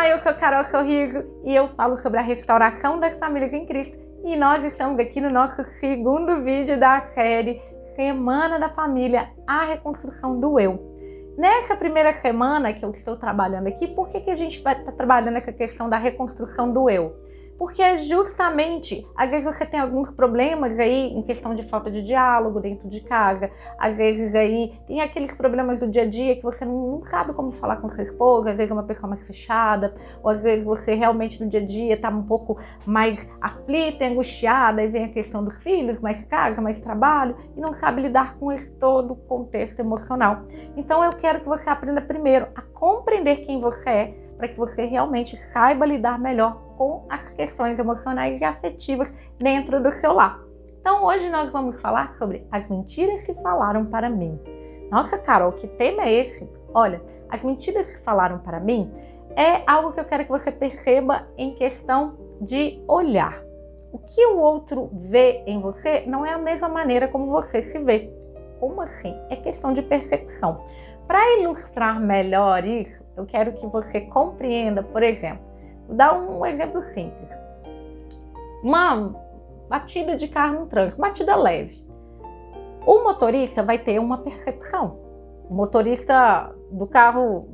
Olá, eu sou Carol Sorriso e eu falo sobre a restauração das famílias em Cristo. E nós estamos aqui no nosso segundo vídeo da série Semana da Família, a reconstrução do eu. Nessa primeira semana que eu estou trabalhando aqui, por que a gente vai estar trabalhando essa questão da reconstrução do eu? Porque justamente, às vezes você tem alguns problemas aí em questão de falta de diálogo dentro de casa, às vezes aí tem aqueles problemas do dia a dia que você não sabe como falar com sua esposa, às vezes é uma pessoa mais fechada, ou às vezes você realmente no dia a dia está um pouco mais aflita, angustiada, e vem a questão dos filhos, mais casa, mais trabalho, e não sabe lidar com esse todo o contexto emocional. Então eu quero que você aprenda primeiro a compreender quem você é, para que você realmente saiba lidar melhor com as questões emocionais e afetivas dentro do seu lar. Então hoje nós vamos falar sobre as mentiras que falaram para mim. Nossa, Carol, que tema é esse? Olha, as mentiras que falaram para mim é algo que eu quero que você perceba em questão de olhar. O que o outro vê em você não é a mesma maneira como você se vê. Como assim? É questão de percepção. Para ilustrar melhor isso, eu quero que você compreenda, por exemplo, vou dar um exemplo simples. Uma batida de carro no trânsito, batida leve. O motorista vai ter uma percepção. O motorista do carro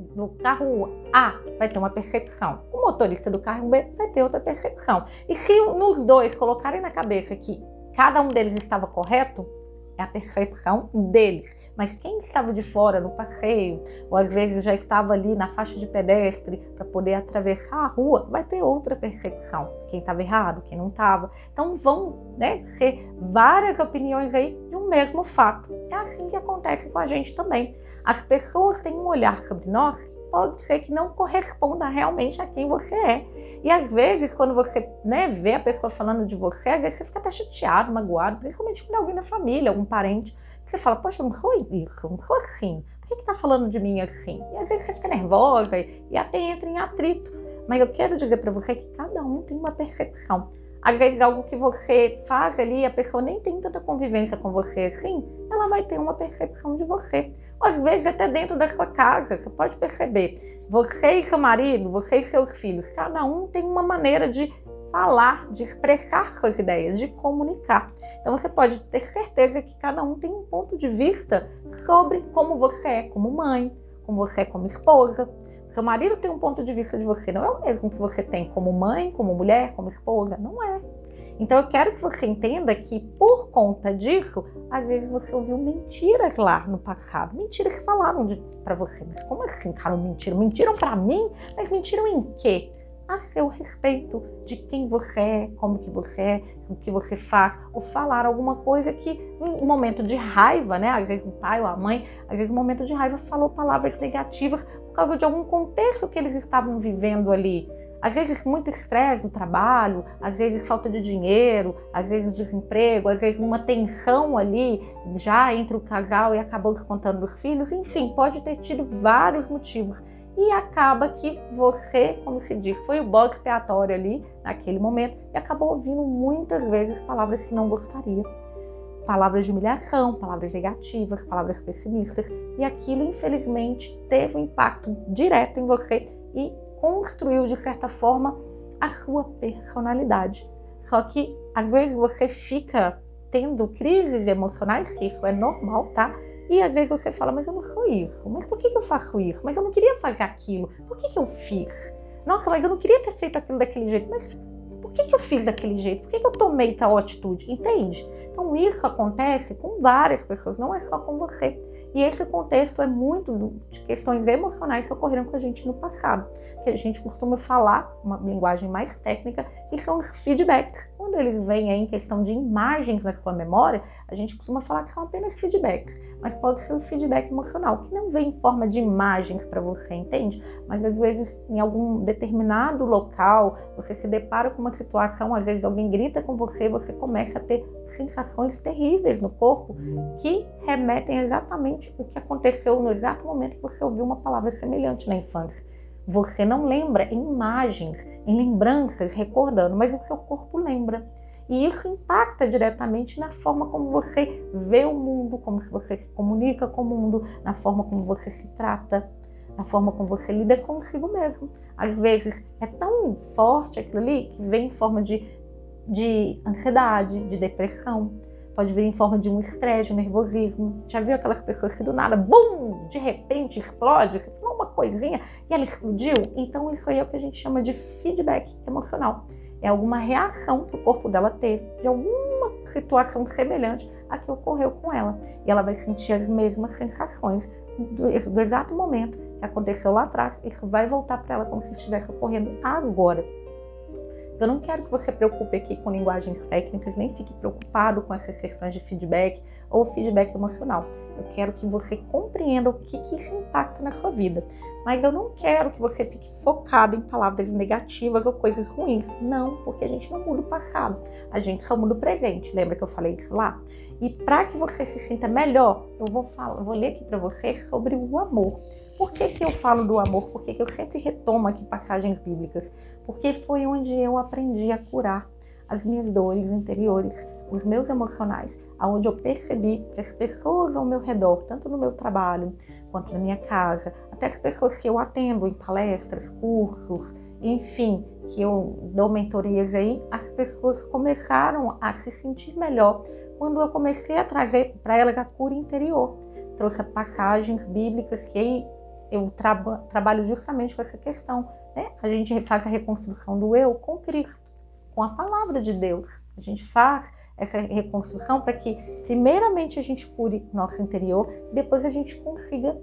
A vai ter uma percepção. O motorista do carro B vai ter outra percepção. E se nos dois colocarem na cabeça que cada um deles estava correto, é a percepção deles. Mas quem estava de fora no passeio, ou às vezes já estava ali na faixa de pedestre para poder atravessar a rua, vai ter outra percepção. Quem estava errado, quem não estava. Então vão ser várias opiniões aí de um mesmo fato. É assim que acontece com a gente também. As pessoas têm um olhar sobre nós que pode ser que não corresponda realmente a quem você é. E às vezes, quando você vê a pessoa falando de você, às vezes você fica até chateado, magoado, principalmente quando é alguém da família, algum parente. Você fala, poxa, eu não sou isso, eu não sou assim. Por que tá falando de mim assim? E às vezes você fica nervosa e até entra em atrito. Mas eu quero dizer para você que cada um tem uma percepção. Às vezes algo que você faz ali, a pessoa nem tem tanta convivência com você assim, ela vai ter uma percepção de você. Ou às vezes até dentro da sua casa, você pode perceber. Você e seu marido, você e seus filhos, cada um tem uma maneira de falar, de expressar suas ideias, de comunicar. Então você pode ter certeza que cada um tem um ponto de vista sobre como você é como mãe, como você é como esposa. Seu marido tem um ponto de vista de você, não é o mesmo que você tem como mãe, como mulher, como esposa, não é. Então eu quero que você entenda que por conta disso, às vezes você ouviu mentiras lá no passado, mentiras que falaram para você. Mas como assim, cara, mentiram? Mentiram para mim? Mas mentiram em quê? A seu respeito de quem você é, como que você é, o que você faz, ou falar alguma coisa que em um momento de raiva, às vezes o pai ou a mãe, às vezes no momento de raiva falou palavras negativas por causa de algum contexto que eles estavam vivendo ali. Às vezes muito estresse no trabalho, às vezes falta de dinheiro, às vezes desemprego, às vezes uma tensão ali já entre o casal e acabou descontando dos filhos, enfim, pode ter tido vários motivos. E acaba que você, como se diz, foi o bode expiatório ali naquele momento e acabou ouvindo muitas vezes palavras que não gostaria. Palavras de humilhação, palavras negativas, palavras pessimistas. E aquilo, infelizmente, teve um impacto direto em você e construiu, de certa forma, a sua personalidade. Só que, às vezes, você fica tendo crises emocionais, que isso é normal, tá? E às vezes você fala, mas eu não sou isso. Mas por que eu faço isso? Mas eu não queria fazer aquilo. Por que eu fiz? Nossa, mas eu não queria ter feito aquilo daquele jeito. Mas por que eu fiz daquele jeito? Por que eu tomei tal atitude? Entende? Então isso acontece com várias pessoas, não é só com você. E esse contexto é muito de questões emocionais que ocorreram com a gente no passado. Que a gente costuma falar, uma linguagem mais técnica, que são os feedbacks. Quando eles vêm aí em questão de imagens na sua memória, a gente costuma falar que são apenas feedbacks. Mas pode ser um feedback emocional, que não vem em forma de imagens para você, entende? Mas às vezes em algum determinado local, você se depara com uma situação, às vezes alguém grita com você, você começa a ter sensações terríveis no corpo que remetem exatamente o que aconteceu no exato momento que você ouviu uma palavra semelhante na infância. Você não lembra em imagens, em lembranças, recordando, mas o seu corpo lembra. E isso impacta diretamente na forma como você vê o mundo, como se você se comunica com o mundo, na forma como você se trata. na forma como você lida consigo mesmo. Às vezes é tão forte aquilo ali que vem em forma de ansiedade, de depressão. Pode vir em forma de um estresse, de um nervosismo. Já viu aquelas pessoas que do nada, bum, de repente explode? Você falou uma coisinha e ela explodiu? Então isso aí é o que a gente chama de feedback emocional. É alguma reação que o corpo dela teve de alguma situação semelhante à que ocorreu com ela. E ela vai sentir as mesmas sensações do exato momento que aconteceu lá atrás. Isso vai voltar para ela como se estivesse ocorrendo agora. Eu não quero que você se preocupe aqui com linguagens técnicas, nem fique preocupado com essas questões de feedback ou feedback emocional. Eu quero que você compreenda o que isso impacta na sua vida. Mas eu não quero que você fique focado em palavras negativas ou coisas ruins. Não, porque a gente não muda o passado. A gente só muda o presente. Lembra que eu falei isso lá? E para que você se sinta melhor, eu vou ler aqui para você sobre o amor. Por que eu falo do amor? Por que eu sempre retomo aqui passagens bíblicas? Porque foi onde eu aprendi a curar as minhas dores interiores, os meus emocionais, aonde eu percebi que as pessoas ao meu redor, tanto no meu trabalho quanto na minha casa, até as pessoas que eu atendo em palestras, cursos, enfim, que eu dou mentorias aí, as pessoas começaram a se sentir melhor quando eu comecei a trazer para elas a cura interior. Trouxe passagens bíblicas que aí eu trabalho justamente com essa questão, né? A gente faz a reconstrução do eu com Cristo, com a palavra de Deus. A gente faz essa reconstrução para que, primeiramente, a gente cure nosso interior, depois a gente consiga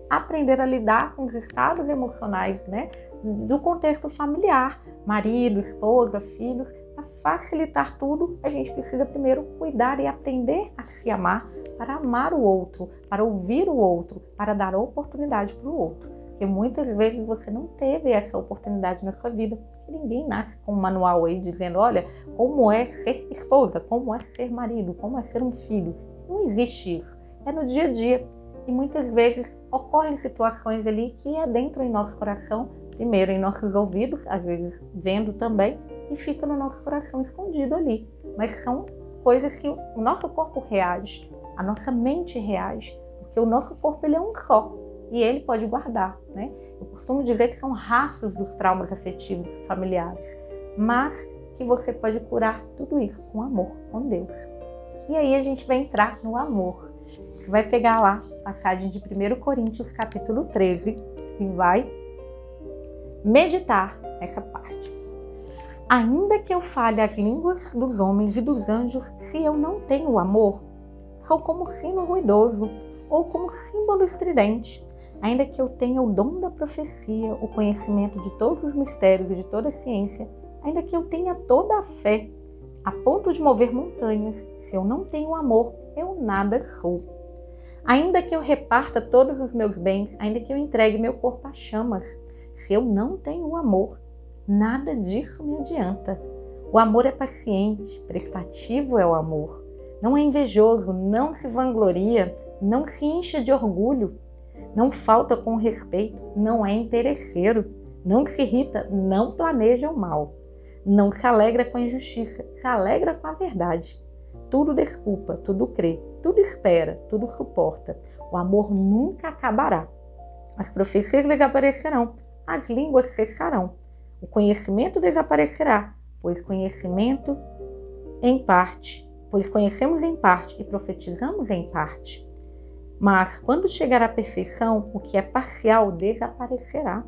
aprender a lidar com os estados emocionais, né? Do contexto familiar, marido, esposa, filhos. Para facilitar tudo, a gente precisa primeiro cuidar e aprender a se amar, para amar o outro, para ouvir o outro, para dar oportunidade para o outro. Porque muitas vezes você não teve essa oportunidade na sua vida. Ninguém nasce com um manual aí dizendo, olha, como é ser esposa, como é ser marido, como é ser um filho. Não existe isso. É no dia a dia. E muitas vezes ocorrem situações ali que adentram em nosso coração, primeiro em nossos ouvidos, às vezes vendo também, e fica no nosso coração escondido ali. Mas são coisas que o nosso corpo reage, a nossa mente reage, porque o nosso corpo ele é um só e ele pode guardar, né? Eu costumo dizer que são rastros dos traumas afetivos familiares, mas que você pode curar tudo isso com amor, com Deus. E aí a gente vai entrar no amor. Você vai pegar lá a passagem de 1 Coríntios capítulo 13 e vai meditar nessa parte. Ainda que eu fale as línguas dos homens e dos anjos, se eu não tenho amor, sou como sino ruidoso ou como símbolo estridente. Ainda que eu tenha o dom da profecia, o conhecimento de todos os mistérios e de toda a ciência, ainda que eu tenha toda a fé, a ponto de mover montanhas, se eu não tenho amor, eu nada sou. Ainda que eu reparta todos os meus bens, ainda que eu entregue meu corpo a chamas, se eu não tenho amor, nada disso me adianta. O amor é paciente, prestativo é o amor. Não é invejoso, não se vangloria, não se incha de orgulho, não falta com respeito, não é interesseiro, não se irrita, não planeja o mal, não se alegra com a injustiça, se alegra com a verdade. Tudo desculpa, tudo crê, tudo espera, tudo suporta. O amor nunca acabará. As profecias desaparecerão, as línguas cessarão. O conhecimento desaparecerá, pois conhecemos em parte e profetizamos em parte. Mas quando chegar à perfeição, o que é parcial desaparecerá.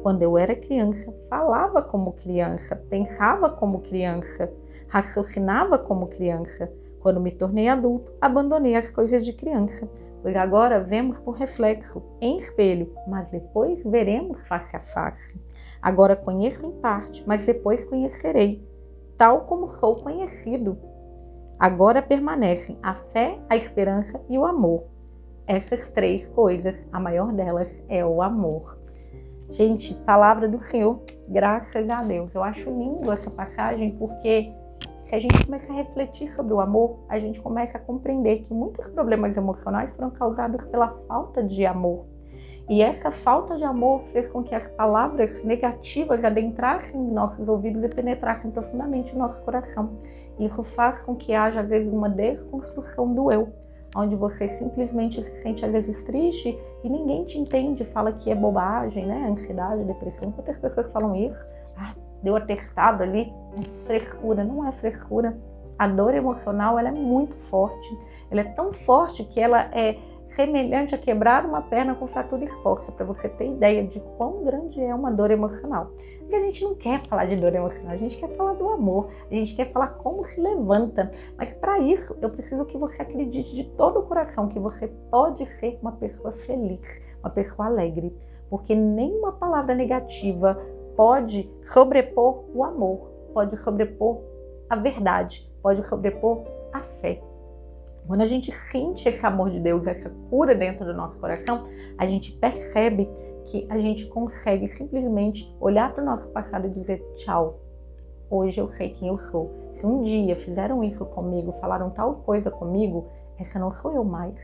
Quando eu era criança, falava como criança, pensava como criança, raciocinava como criança. Quando me tornei adulto, abandonei as coisas de criança, pois agora vemos por reflexo, em espelho, mas depois veremos face a face. Agora conheço em parte, mas depois conhecerei, tal como sou conhecido. Agora permanecem a fé, a esperança e o amor. Essas três coisas, a maior delas é o amor. Gente, palavra do Senhor, graças a Deus. Eu acho lindo essa passagem porque se a gente começa a refletir sobre o amor, a gente começa a compreender que muitos problemas emocionais foram causados pela falta de amor. E essa falta de amor fez com que as palavras negativas adentrassem em nossos ouvidos e penetrassem profundamente em nosso coração. Isso faz com que haja, às vezes, uma desconstrução do eu, onde você simplesmente se sente, às vezes, triste e ninguém te entende, fala que é bobagem, né? Ansiedade, depressão. Quantas pessoas falam isso? Ah, deu atestado ali, é frescura. Não é frescura. A dor emocional, ela é muito forte. Ela é tão forte que ela é semelhante a quebrar uma perna com fratura exposta, para você ter ideia de quão grande é uma dor emocional. Porque a gente não quer falar de dor emocional, a gente quer falar do amor, a gente quer falar como se levanta. Mas para isso, eu preciso que você acredite de todo o coração que você pode ser uma pessoa feliz, uma pessoa alegre. Porque nenhuma palavra negativa pode sobrepor o amor, pode sobrepor a verdade, pode sobrepor a fé. Quando a gente sente esse amor de Deus, essa cura dentro do nosso coração, a gente percebe que a gente consegue simplesmente olhar para o nosso passado e dizer tchau. Hoje eu sei quem eu sou. Se um dia fizeram isso comigo, falaram tal coisa comigo, essa não sou eu mais.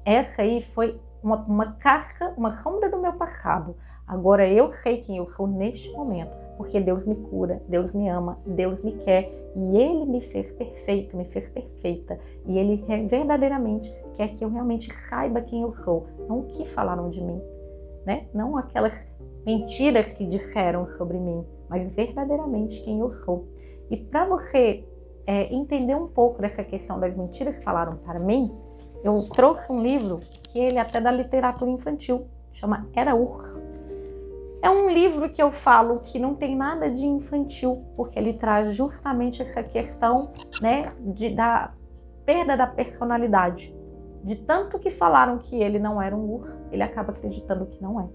Essa aí foi uma casca, uma sombra do meu passado. Agora eu sei quem eu sou neste momento, porque Deus me cura, Deus me ama, Deus me quer e Ele me fez perfeito, me fez perfeita. E Ele verdadeiramente quer que eu realmente saiba quem eu sou, não o que falaram de mim, né? Não aquelas mentiras que disseram sobre mim, mas verdadeiramente quem eu sou. E para você entender um pouco dessa questão das mentiras que falaram para mim, eu trouxe um livro que ele é até da literatura infantil, chama Era Urso. É um livro que eu falo que não tem nada de infantil, porque ele traz justamente essa questão, né, da perda da personalidade. De tanto que falaram que ele não era um urso, ele acaba acreditando que não é.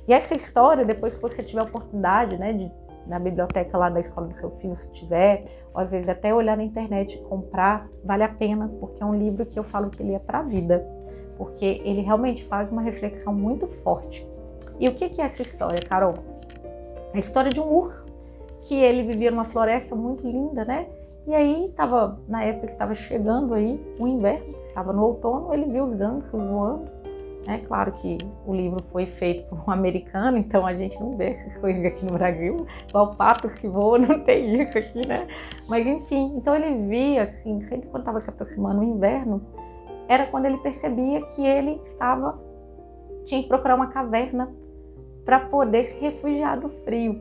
E essa história, depois que você tiver a oportunidade, né, na biblioteca lá da escola do seu filho, se tiver, ou às vezes até olhar na internet e comprar, vale a pena, porque é um livro que eu falo que ele é para a vida, porque ele realmente faz uma reflexão muito forte. E o que é essa história, Carol? A história de um urso, que ele vivia numa floresta muito linda, né? E aí, na época que estava chegando aí o inverno, estava no outono, ele viu os gansos voando. É claro que o livro foi feito por um americano, então a gente não vê essas coisas aqui no Brasil, igual patos que voam, não tem isso aqui, né? Mas enfim, então ele via, assim, sempre quando estava se aproximando o inverno, era quando ele percebia que ele tinha que procurar uma caverna para poder se refugiar do frio.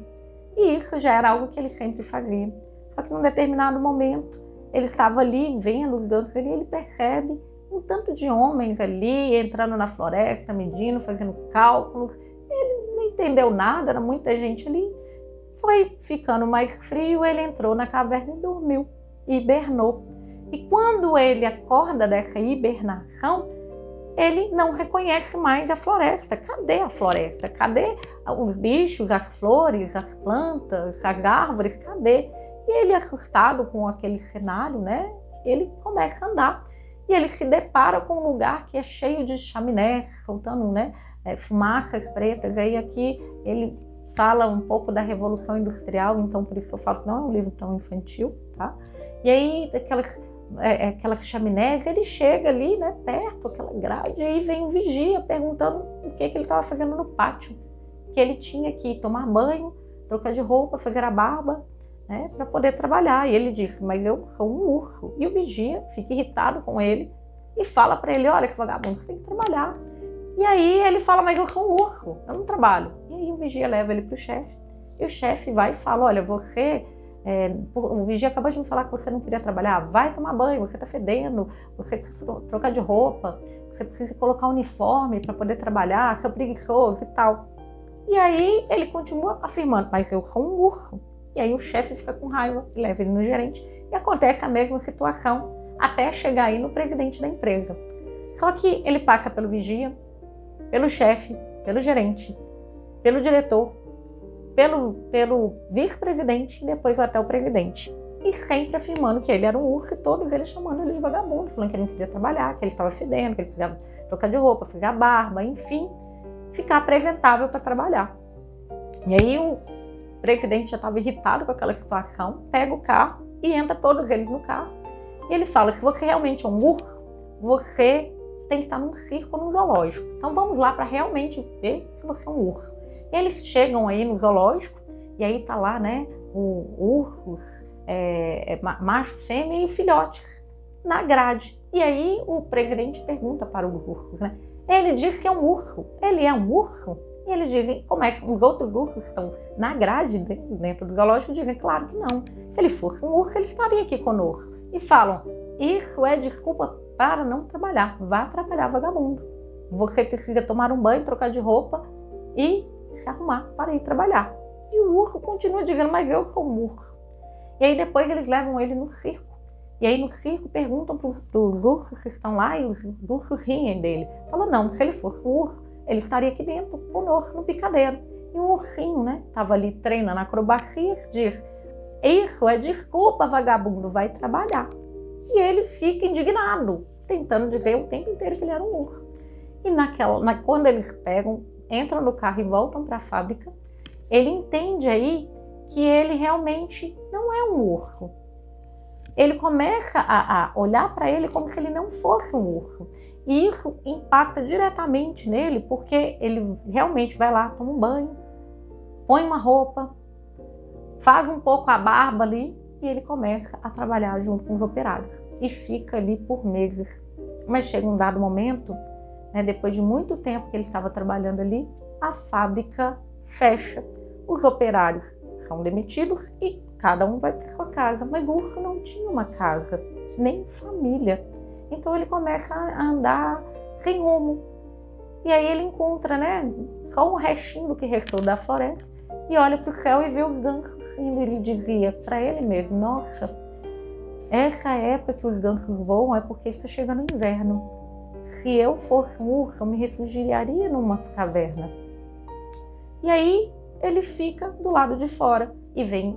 E isso já era algo que ele sempre fazia. Só que num determinado momento, ele estava ali vendo os gansos ali, e ele percebe um tanto de homens ali, entrando na floresta, medindo, fazendo cálculos. Ele não entendeu nada, era muita gente ali. Foi ficando mais frio, ele entrou na caverna e dormiu, hibernou. E quando ele acorda dessa hibernação, ele não reconhece mais a floresta. Cadê a floresta? Cadê os bichos, as flores, as plantas, as árvores? Cadê? E ele, assustado com aquele cenário, né? Ele começa a andar. E ele se depara com um lugar que é cheio de chaminés, soltando, né, fumaças pretas. Aí aqui ele fala um pouco da Revolução Industrial, então por isso eu falo que não é um livro tão infantil, tá? E aí aquelas chaminés, ele chega ali, né, perto, aquela grade, e aí vem o vigia perguntando o que ele estava fazendo no pátio, que ele tinha que tomar banho, trocar de roupa, fazer a barba, né, para poder trabalhar. E ele disse, mas eu sou um urso. E o vigia fica irritado com ele e fala para ele, olha, esse vagabundo, você tem que trabalhar. E aí ele fala, mas eu sou um urso, eu não trabalho. E aí o vigia leva ele para o chefe, e o chefe vai e fala, olha, o vigia acabou de me falar que você não queria trabalhar, vai tomar banho, você está fedendo, você precisa trocar de roupa, você precisa colocar um uniforme para poder trabalhar, seu preguiçoso e tal. E aí ele continua afirmando, mas eu sou um urso. E aí o chefe fica com raiva, leva ele no gerente e acontece a mesma situação até chegar aí no presidente da empresa. Só que ele passa pelo vigia, pelo chefe, pelo gerente, pelo diretor, pelo vice-presidente e depois até o presidente. E sempre afirmando que ele era um urso e todos eles chamando ele de vagabundo, falando que ele não queria trabalhar, que ele estava fedendo, que ele precisava trocar de roupa, fazer a barba, enfim, ficar apresentável para trabalhar. E aí o presidente já estava irritado com aquela situação, pega o carro e entra todos eles no carro. E ele fala, se você realmente é um urso, você tem que estar num circo ou num zoológico. Então vamos lá para realmente ver se você é um urso. E eles chegam aí no zoológico e aí tá lá, né, ursos, macho, fêmea e filhotes na grade. E aí o presidente pergunta para os ursos, né, Ele diz que é um urso. Ele é um urso? E eles dizem, como é que os outros ursos estão na grade dentro do zoológico, dizem, claro que não. Se ele fosse um urso, ele estaria aqui conosco. E falam, isso é desculpa para não trabalhar. Vá trabalhar, vagabundo. Você precisa tomar um banho, trocar de roupa e se arrumar para ir trabalhar. E o urso continua dizendo, mas eu sou um urso. E aí depois eles levam ele no circo. E aí no circo perguntam para os ursos que estão lá e os ursos riem dele. Falam, não, se ele fosse um urso, ele estaria aqui dentro conosco no picadeiro. E um ursinho, né, estava ali treinando acrobacias, diz, isso é desculpa, vagabundo, vai trabalhar. E ele fica indignado, tentando dizer o tempo inteiro que ele era um urso. E quando eles entram no carro e voltam para a fábrica, ele entende aí que ele realmente não é um urso. Ele começa a olhar para ele como se ele não fosse um urso. E isso impacta diretamente nele, porque ele realmente vai lá, toma um banho, põe uma roupa, faz um pouco a barba ali e ele começa a trabalhar junto com os operários. E fica ali por meses. Mas chega um dado momento, né, depois de muito tempo que ele estava trabalhando ali, a fábrica fecha. Os operários são demitidos e cada um vai para sua casa. Mas o urso não tinha uma casa, nem família. Então ele começa a andar sem rumo. E aí ele encontra, né, só um restinho do que restou da floresta e olha para o céu e vê os gansos indo. Ele dizia para ele mesmo, nossa, essa época que os gansos voam é porque está chegando o inverno. Se eu fosse um urso, eu me refugiaria numa caverna. E aí ele fica do lado de fora e vem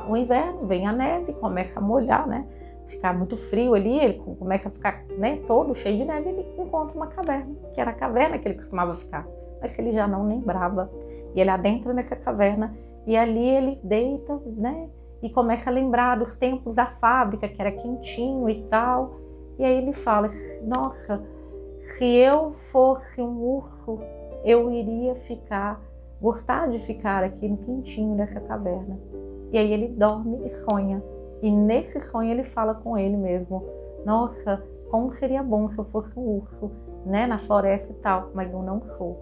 o inverno, vem a neve, começa a molhar, né? Ficar muito frio ali, ele começa a ficar, né, todo cheio de neve, ele encontra uma caverna, que era a caverna que ele costumava ficar, mas que ele já não lembrava. E ele adentra nessa caverna e ali ele deita, né, e começa a lembrar dos tempos da fábrica, que era quentinho e tal. E aí ele fala, nossa, se eu fosse um urso, eu iria gostar de ficar aqui no quentinho dessa caverna. E aí ele dorme e sonha. E nesse sonho ele fala com ele mesmo, nossa, como seria bom se eu fosse um urso, né, na floresta e tal, mas eu não sou.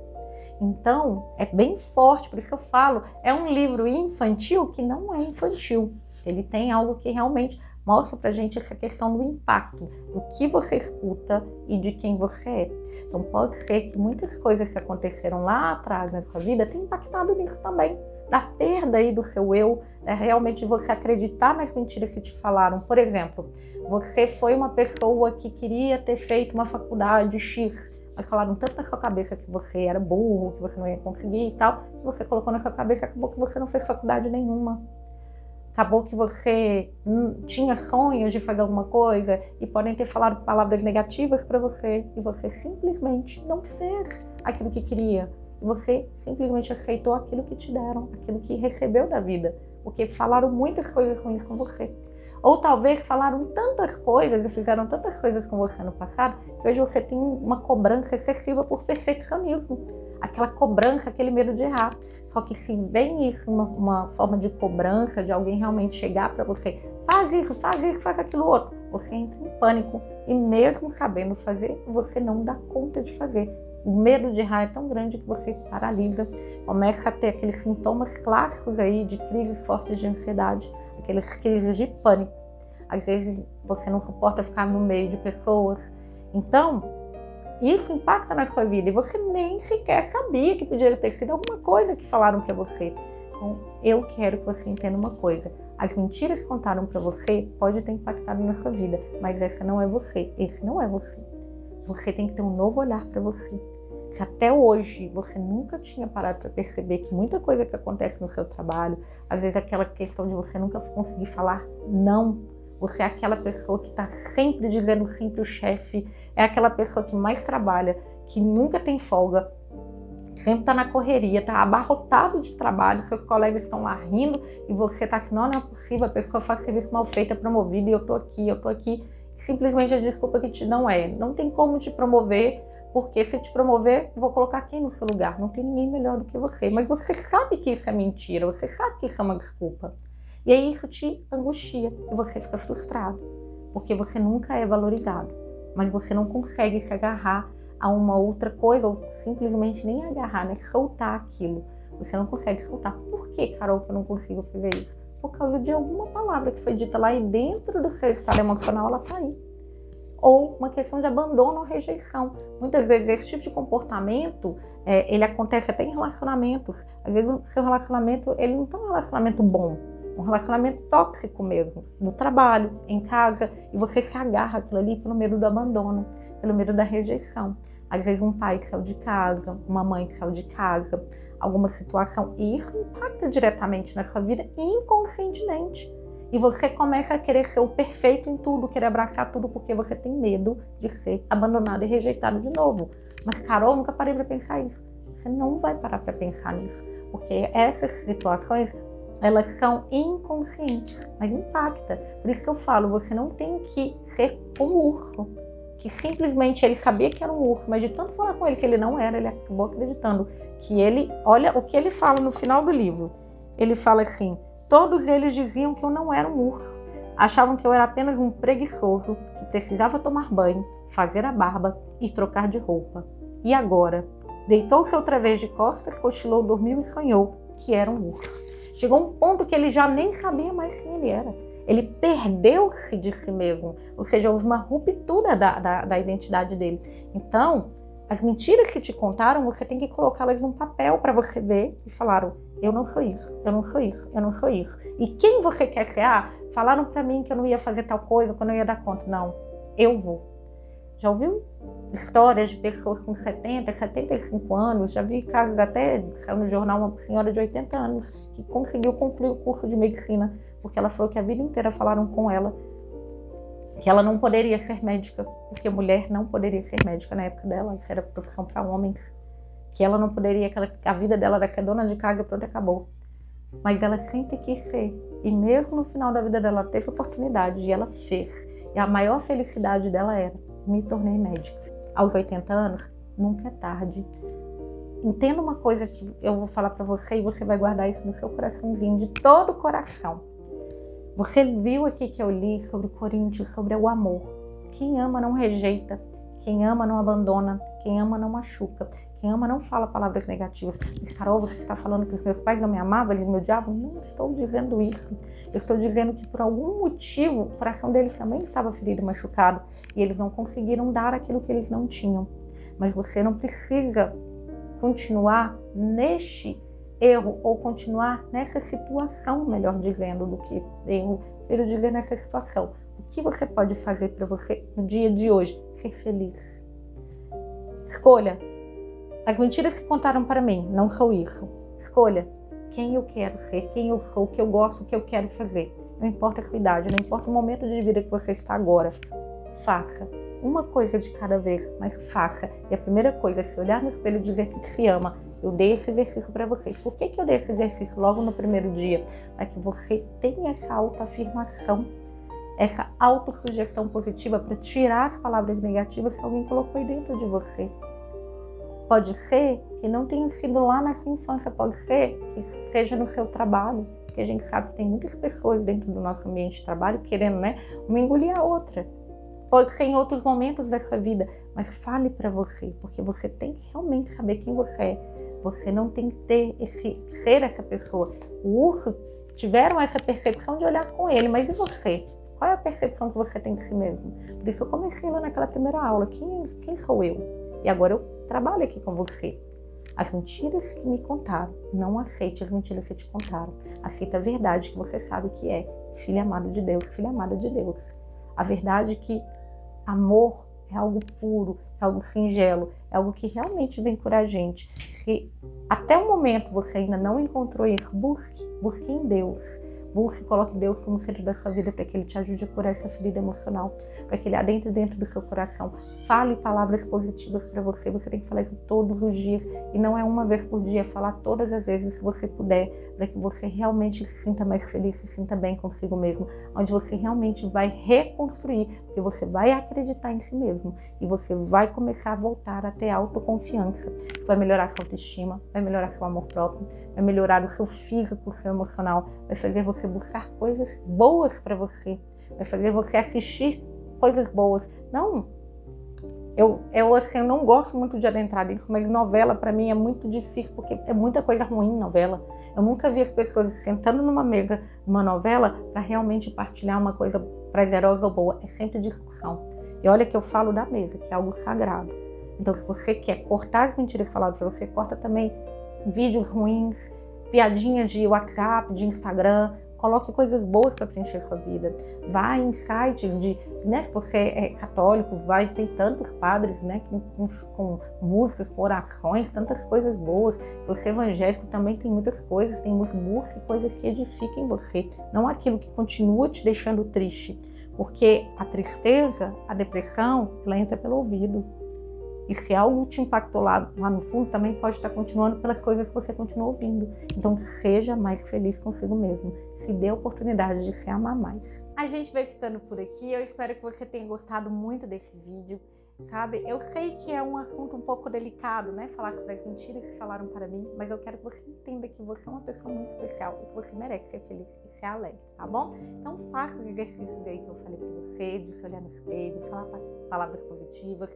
Então, é bem forte, por isso que eu falo, é um livro infantil que não é infantil. Ele tem algo que realmente mostra pra gente essa questão do impacto, do que você escuta e de quem você é. Então pode ser que muitas coisas que aconteceram lá atrás na sua vida tenham impactado nisso também. Da perda aí do seu eu, né? Realmente você acreditar nas mentiras que te falaram. Por exemplo, você foi uma pessoa que queria ter feito uma faculdade X, mas falaram tanto na sua cabeça que você era burro, que você não ia conseguir e tal, que você colocou na sua cabeça, acabou que você não fez faculdade nenhuma. Acabou que você tinha sonhos de fazer alguma coisa e podem ter falado palavras negativas para você e você simplesmente não fez aquilo que queria. Você simplesmente aceitou aquilo que te deram, aquilo que recebeu da vida, porque falaram muitas coisas ruins com você. Ou talvez falaram tantas coisas e fizeram tantas coisas com você no passado, que hoje você tem uma cobrança excessiva por perfeccionismo. Aquela cobrança, aquele medo de errar. Só que se vem isso, uma forma de cobrança, de alguém realmente chegar para você, faz isso, faz aquilo outro, você entra em pânico. E mesmo sabendo fazer, você não dá conta de fazer. O medo de errar é tão grande que você paralisa, começa a ter aqueles sintomas clássicos aí de crises fortes de ansiedade, aquelas crises de pânico. Às vezes você não suporta ficar no meio de pessoas. Então, isso impacta na sua vida e você nem sequer sabia que podia ter sido alguma coisa que falaram para você. Então, eu quero que você entenda uma coisa. As mentiras que contaram para você pode ter impactado na sua vida, mas essa não é você, esse não é você. Você tem que ter um novo olhar para você. Se até hoje você nunca tinha parado para perceber que muita coisa que acontece no seu trabalho, às vezes aquela questão de você nunca conseguir falar não, você é aquela pessoa que está sempre dizendo sim para o chefe, é aquela pessoa que mais trabalha, que nunca tem folga, sempre está na correria, está abarrotado de trabalho, seus colegas estão lá rindo e você está assim, não é possível, a pessoa faz serviço mal feito, é promovida e eu estou aqui. Simplesmente a desculpa que te dão não tem como te promover, porque se te promover, vou colocar quem no seu lugar? Não tem ninguém melhor do que você. Mas você sabe que isso é mentira, você sabe que isso é uma desculpa. E aí isso te angustia e você fica frustrado, porque você nunca é valorizado, mas você não consegue se agarrar a uma outra coisa, ou simplesmente nem agarrar, né? Soltar aquilo. Você não consegue soltar. Por que, Carol, que eu não consigo fazer isso? Por causa de alguma palavra que foi dita lá e dentro do seu estado emocional ela tá aí. Ou uma questão de abandono ou rejeição. Muitas vezes esse tipo de comportamento, ele acontece até em relacionamentos. Às vezes o seu relacionamento, ele não tá um relacionamento bom, um relacionamento tóxico mesmo, no trabalho, em casa, e você se agarra aquilo ali pelo medo do abandono, pelo medo da rejeição. Às vezes um pai que saiu de casa, uma mãe que saiu de casa, alguma situação, e isso impacta diretamente na sua vida inconscientemente. E você começa a querer ser o perfeito em tudo, querer abraçar tudo, porque você tem medo de ser abandonado e rejeitado de novo. Mas, Carol, nunca parei para pensar isso. Você não vai parar para pensar nisso, porque essas situações, elas são inconscientes, mas impacta. Por isso que eu falo, você não tem que ser um urso, que simplesmente ele sabia que era um urso, mas de tanto falar com ele que ele não era, ele acabou acreditando que ele, olha o que ele fala no final do livro. Ele fala assim: todos eles diziam que eu não era um urso. Achavam que eu era apenas um preguiçoso que precisava tomar banho, fazer a barba e trocar de roupa. E agora? Deitou-se outra vez de costas, cochilou, dormiu e sonhou que era um urso. Chegou um ponto que ele já nem sabia mais quem ele era. Ele perdeu-se de si mesmo. Ou seja, houve uma ruptura da identidade dele. Então, as mentiras que te contaram, você tem que colocá-las num papel para você ver e falaram: eu não sou isso, eu não sou isso, eu não sou isso. E quem você quer ser? Falaram para mim que eu não ia fazer tal coisa, que eu não ia dar conta. Não, eu vou. Já ouviu histórias de pessoas com 70, 75 anos? Já vi casos até, saiu no jornal, uma senhora de 80 anos que conseguiu concluir o curso de medicina, porque ela falou que a vida inteira falaram com ela que ela não poderia ser médica, porque mulher não poderia ser médica na época dela, isso era profissão para homens, que ela não poderia, que a vida dela era ser dona de casa e pronto, acabou. Mas ela sempre quis ser, e mesmo no final da vida dela, ela teve oportunidade e ela fez. E a maior felicidade dela era: me tornei médica. Aos 80 anos, nunca é tarde. Entenda uma coisa que eu vou falar para você e você vai guardar isso no seu coraçãozinho, de todo o coração. Você viu aqui que eu li sobre Coríntios, sobre o amor. Quem ama não rejeita, quem ama não abandona, quem ama não machuca, quem ama não fala palavras negativas. Mas, Carol, você está falando que os meus pais não me amavam, eles me odiavam? Não estou dizendo isso. Eu estou dizendo que por algum motivo o coração deles também estava ferido e machucado e eles não conseguiram dar aquilo que eles não tinham. Mas você não precisa continuar neste erro ou continuar nessa situação, melhor dizendo, do que erro, quero dizer nessa situação. O que você pode fazer para você no dia de hoje ser feliz? Escolha. As mentiras que contaram para mim, não sou isso. Escolha quem eu quero ser, quem eu sou, o que eu gosto, o que eu quero fazer. Não importa a sua idade, não importa o momento de vida que você está agora. Faça uma coisa de cada vez, mas faça. E a primeira coisa é se olhar no espelho e dizer que se ama. Eu dei esse exercício para você. Por que eu dei esse exercício logo no primeiro dia? Para que você tenha essa autoafirmação, essa autossugestão positiva para tirar as palavras negativas que alguém colocou aí dentro de você. Pode ser que não tenha sido lá na sua infância, pode ser que seja no seu trabalho, porque a gente sabe que tem muitas pessoas dentro do nosso ambiente de trabalho querendo, uma engolir a outra. Pode ser em outros momentos da sua vida, mas fale para você, porque você tem que realmente saber quem você é. Você não tem que ser essa pessoa. O urso tiveram essa percepção de olhar com ele, mas e você? Qual é a percepção que você tem de si mesmo? Por isso eu comecei lá naquela primeira aula. Quem sou eu? E agora eu trabalho aqui com você. As mentiras que me contaram, não aceite as mentiras que te contaram. Aceita a verdade que você sabe que é filho amado de Deus, filha amada de Deus. A verdade que amor é algo puro, é algo singelo, é algo que realmente vem por a gente. Se até o momento você ainda não encontrou isso, busque em Deus. Busque e coloque Deus como centro da sua vida para que Ele te ajude a curar essa ferida emocional, para que Ele adentre dentro do seu coração. Fale palavras positivas para você. Você tem que falar isso todos os dias e não é uma vez por dia, falar todas as vezes que você puder, para que você realmente se sinta mais feliz, se sinta bem consigo mesmo, onde você realmente vai reconstruir, porque você vai acreditar em si mesmo e você vai começar a voltar a ter autoconfiança. Isso vai melhorar sua autoestima, vai melhorar seu amor próprio, vai melhorar o seu físico, o seu emocional, vai fazer você buscar coisas boas para você, vai fazer você assistir coisas boas. Não, Assim, eu não gosto muito de adentrar nisso, mas novela para mim é muito difícil, porque é muita coisa ruim em novela. Eu nunca vi as pessoas sentando numa mesa, numa novela, para realmente partilhar uma coisa prazerosa ou boa. É sempre discussão. E olha que eu falo da mesa, que é algo sagrado. Então, se você quer cortar as mentiras faladas para você, corta também vídeos ruins, piadinhas de WhatsApp, de Instagram. Coloque coisas boas para preencher sua vida. Vá em sites de, né, se você é católico, tem tantos padres, né, com músicas, com orações, tantas coisas boas. Se você é evangélico, também tem muitas coisas, busque coisas que edifiquem você, não aquilo que continua te deixando triste, porque a tristeza, a depressão, ela entra pelo ouvido. E se algo te impactou lá no fundo, também pode estar continuando pelas coisas que você continua ouvindo. Então, seja mais feliz consigo mesmo. Se dê a oportunidade de se amar mais. A gente vai ficando por aqui. Eu espero que você tenha gostado muito desse vídeo. Sabe, eu sei que é um assunto um pouco delicado, né? Falar sobre as mentiras que falaram para mim, mas eu quero que você entenda que você é uma pessoa muito especial e que você merece ser feliz e ser alegre, tá bom? Então faça os exercícios aí que eu falei para você, de se olhar no espelho, falar palavras positivas.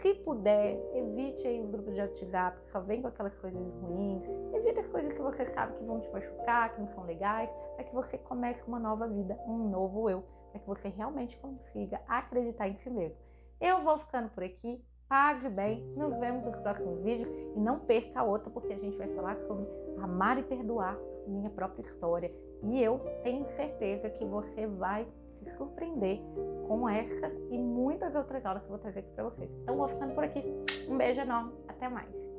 Se puder, evite aí os grupos de WhatsApp que só vem com aquelas coisas ruins. Evite as coisas que você sabe que vão te machucar, que não são legais, para que você comece uma nova vida, um novo eu, para que você realmente consiga acreditar em si mesmo. Eu vou ficando por aqui, paz e bem, nos vemos nos próximos vídeos e não perca a outra, porque a gente vai falar sobre amar e perdoar, minha própria história. E eu tenho certeza que você vai se surpreender com essa e muitas outras aulas que eu vou trazer aqui para vocês. Então vou ficando por aqui, um beijo enorme, até mais!